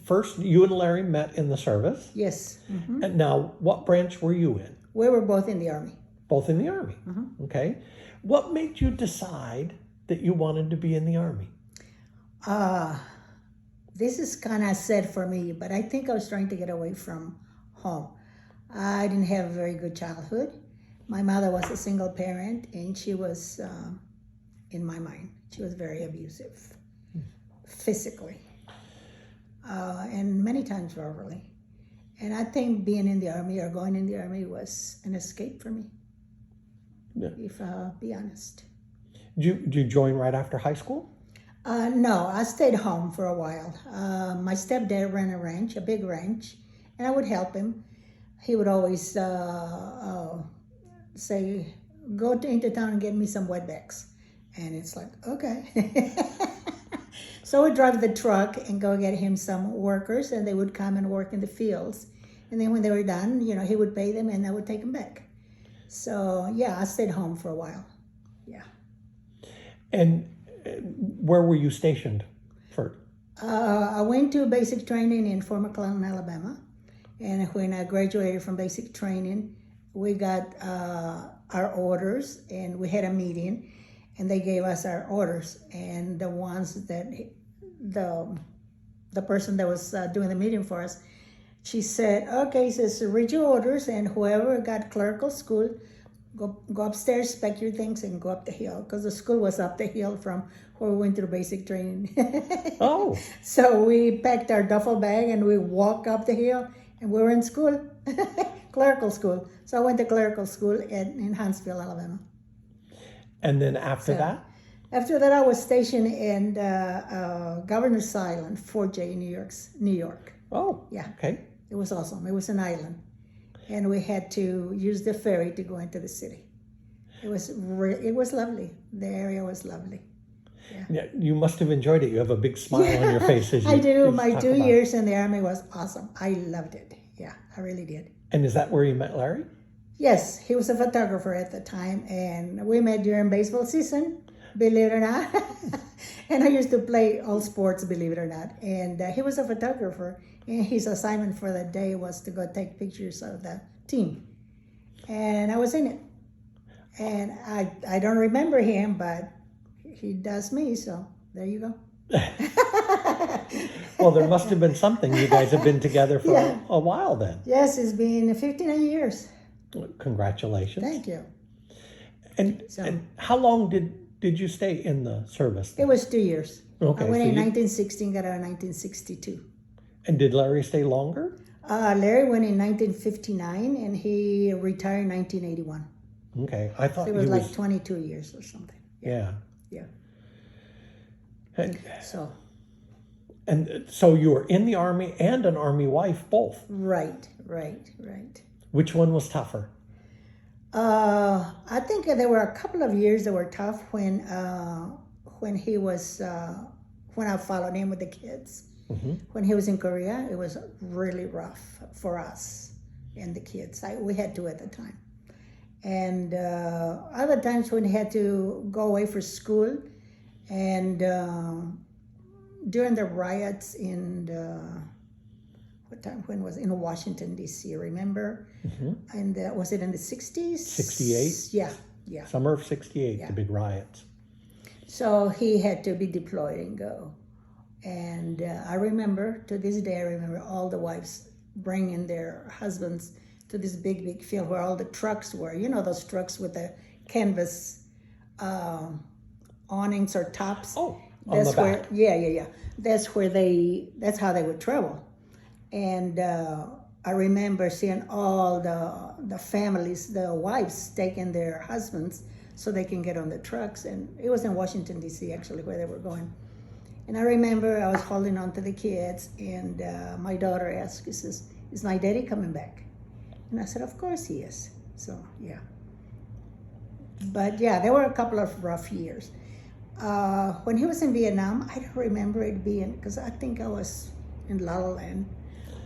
first you and Larry met in the service. Yes. Mm-hmm. And now, what branch were you in? We were both in the Army. Both in the Army. Mm-hmm. Okay. What made you decide that you wanted to be in the Army? This is kind of sad for me, but I think I was trying to get away from home. I didn't have a very good childhood. My mother was a single parent, and she was, in my mind, she was very abusive, physically, and many times verbally. And I think being in the Army or going in the Army was an escape for me, if I'll be honest. Did you join right after high school? No, I stayed home for a while. My stepdad ran a ranch, a big ranch, and I would help him. He would always say, go into town and get me some wetbacks. And it's like, okay. So we'd drive the truck and go get him some workers, and they would come and work in the fields. And then when they were done, he would pay them, and I would take them back. So, yeah, I stayed home for a while. Yeah. And where were you stationed for? I went to basic training in Fort McClellan, Alabama. And when I graduated from basic training, we got our orders, and we had a meeting, and they gave us our orders. And the ones that the person that was doing the meeting for us, she said, okay, says, read your orders, and whoever got clerical school, go upstairs, pack your things, and go up the hill, because the school was up the hill from where we went through basic training. Oh. So we packed our duffel bag, and we walked up the hill, and we were in school, clerical school. So I went to clerical school in Huntsville, Alabama. And then after that? After that, I was stationed in Governor's Island, Fort J, New York. Oh, yeah. Okay. It was awesome. It was an island. And we had to use the ferry to go into the city. It was lovely. The area was lovely. Yeah, you must have enjoyed it. You have a big smile on your face as you I do. as you My talk 2 about it. years in the Army was awesome. I loved it. Yeah, I really did. And is that where you met Larry? Yes, he was a photographer at the time, and we met during baseball season, believe it or not. And I used to play all sports, believe it or not. And he was a photographer, and his assignment for the day was to go take pictures of the team. And I was in it. And I don't remember him, but he does me, so there you go. Well, there must have been something. You guys have been together for Yeah. a while then. Yes, it's been 59 years. Congratulations. Thank you. And how long did you stay in the service? It was 2 years. Okay, I went so in you- 1916, got out in 1962. And did Larry stay longer? Larry went in 1959, and he retired in 1981. Okay, I thought So it he was was. like 22 years or something. Yeah. Yeah. And, So, and so you were in the Army and an Army wife, both. right. Which one was tougher? I think there were a couple of years that were tough when he was, when I followed him with the kids. Mm-hmm. When he was in Korea, it was really rough for us and the kids. We had to at the time. And other times when he had to go away for school, and during the riots in when was it? In Washington, D.C., remember? Mm-hmm. And was it in the 60s? 68? Yeah. Summer of 68, Yeah. the big riots. So he had to be deployed and go. And I remember, to this day, I remember all the wives bringing their husbands to this big field where all the trucks were. You know those trucks with the canvas awnings or tops? Oh, that's on the where, back. yeah. That's how they would travel. And I remember seeing all the families, the wives taking their husbands so they can get on the trucks. And it was in Washington, D.C., actually, where they were going. And I remember I was holding on to the kids, and my daughter asked, she says, is my daddy coming back? And I said, of course he is. So, yeah. But, yeah, there were a couple of rough years. When he was in Vietnam, I don't remember it being, because I think I was in La La Land.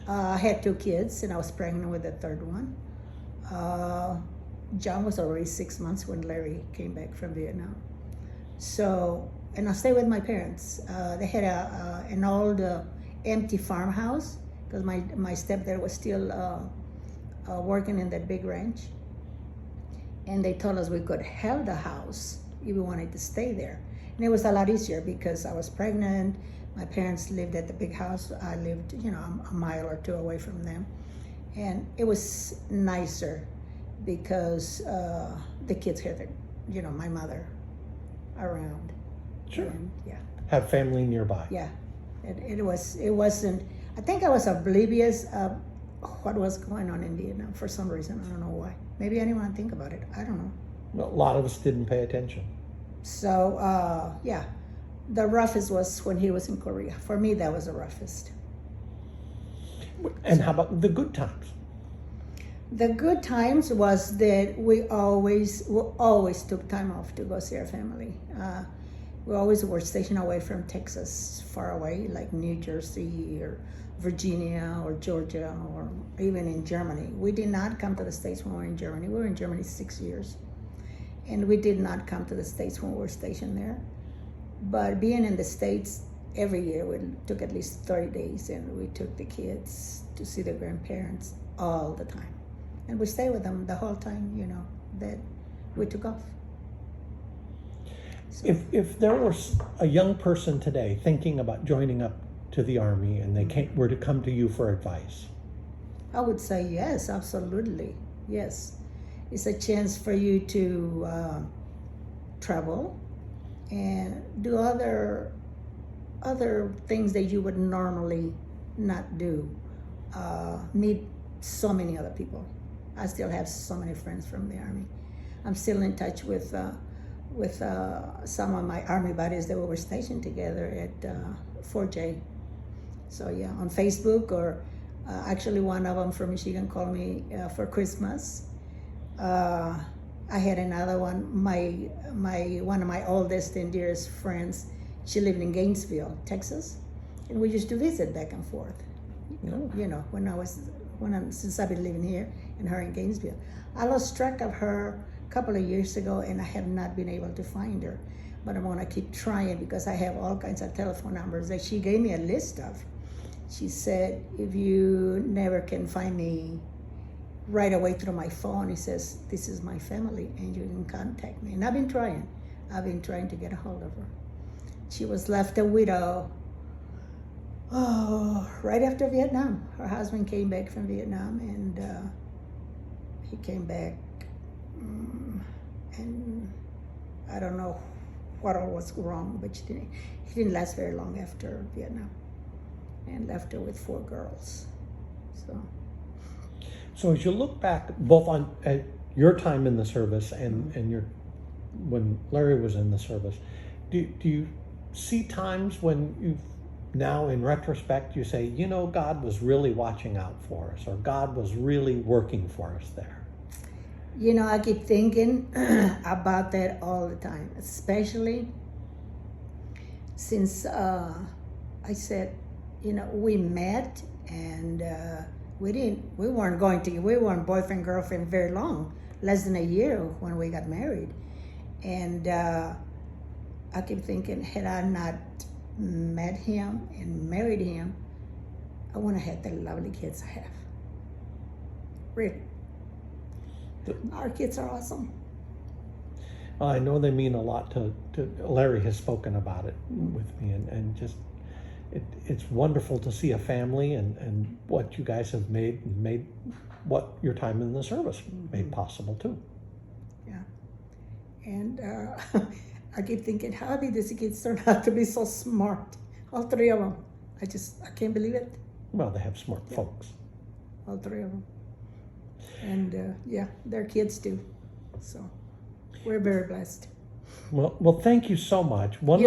I had 2 kids, and I was pregnant with the third one. John was already 6 months when Larry came back from Vietnam. So, and I stayed with my parents. They had an old empty farmhouse because my stepdad was still working in that big ranch. And they told us we could have the house if we wanted to stay there. And it was a lot easier because I was pregnant. My parents lived at the big house. I lived, a mile or two away from them. And it was nicer because the kids had, my mother around. Sure. And, yeah. Have family nearby. Yeah. It wasn't, I think I was oblivious of what was going on in Vietnam for some reason. I don't know why. Maybe I didn't want to think about it. I don't know. Well, a lot of us didn't pay attention. So, yeah, the roughest was when he was in Korea. For me, that was the roughest. And how about the good times? The good times was that we always took time off to go see our family. We always were stationed away from Texas, far away, like New Jersey or Virginia or Georgia or even in Germany. We did not come to the States when we were in Germany. We were in Germany 6 years. And we did not come to the States when we were stationed there. But being in the States, every year we took at least 30 days and we took the kids to see their grandparents all the time. And we stayed with them the whole time, that we took off. So, If there was a young person today thinking about joining up to the Army and they were to come to you for advice, I would say yes, absolutely, yes. It's a chance for you to travel and do other things that you would normally not do. Meet so many other people. I still have so many friends from the Army. I'm still in touch with some of my Army buddies that we were stationed together at Fort J. So yeah, on Facebook, or actually one of them from Michigan called me for Christmas. I had another one, one of my oldest and dearest friends, she lived in Gainesville, Texas, and we used to visit back and forth. Since I've been living here and her in Gainesville. I lost track of her a couple of years ago and I have not been able to find her. But I'm gonna keep trying because I have all kinds of telephone numbers that she gave me a list of. She said, if you never can find me right away through my phone, he says, this is my family and you can contact me. And I've been trying to get a hold of her. She was left a widow right after Vietnam. Her husband came back from Vietnam and he came back and I don't know what all was wrong, but he didn't last very long after Vietnam and left her with 4 girls. So as you look back both on your time in the service and when Larry was in the service, do you see times when you've now in retrospect you say, God was really watching out for us, or God was really working for us there? I keep thinking about that all the time, especially since I said, we met and we weren't boyfriend, girlfriend very long, less than a year when we got married. And I keep thinking, had I not met him and married him, I wouldn't have had the lovely kids I have. Really. Our kids are awesome. Well, I know they mean a lot to Larry has spoken about it with me, and just it's wonderful to see a family and what you guys have made what your time in the service made possible too. Yeah. And I keep thinking, how did these kids turn out to be so smart? All 3 of them. I can't believe it. Well, they have smart folks. All 3 of them. And yeah, their kids do. So we're very blessed. Well, thank you so much. One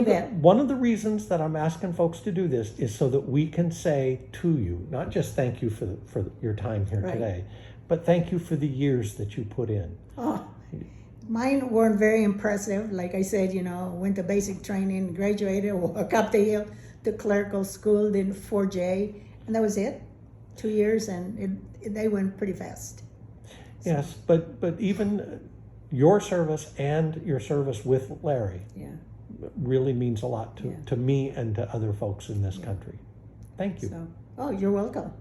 of the reasons that I'm asking folks to do this is so that we can say to you, not just thank you for your time here today, but thank you for the years that you put in. Oh, mine weren't very impressive. Like I said, went to basic training, graduated, walked up the hill to clerical school, then 4J, and that was it. 2 years, and they went pretty fast. So. Yes, but even your service and your service with Larry really means a lot to me and to other folks in this country. Thank you. So, oh, you're welcome.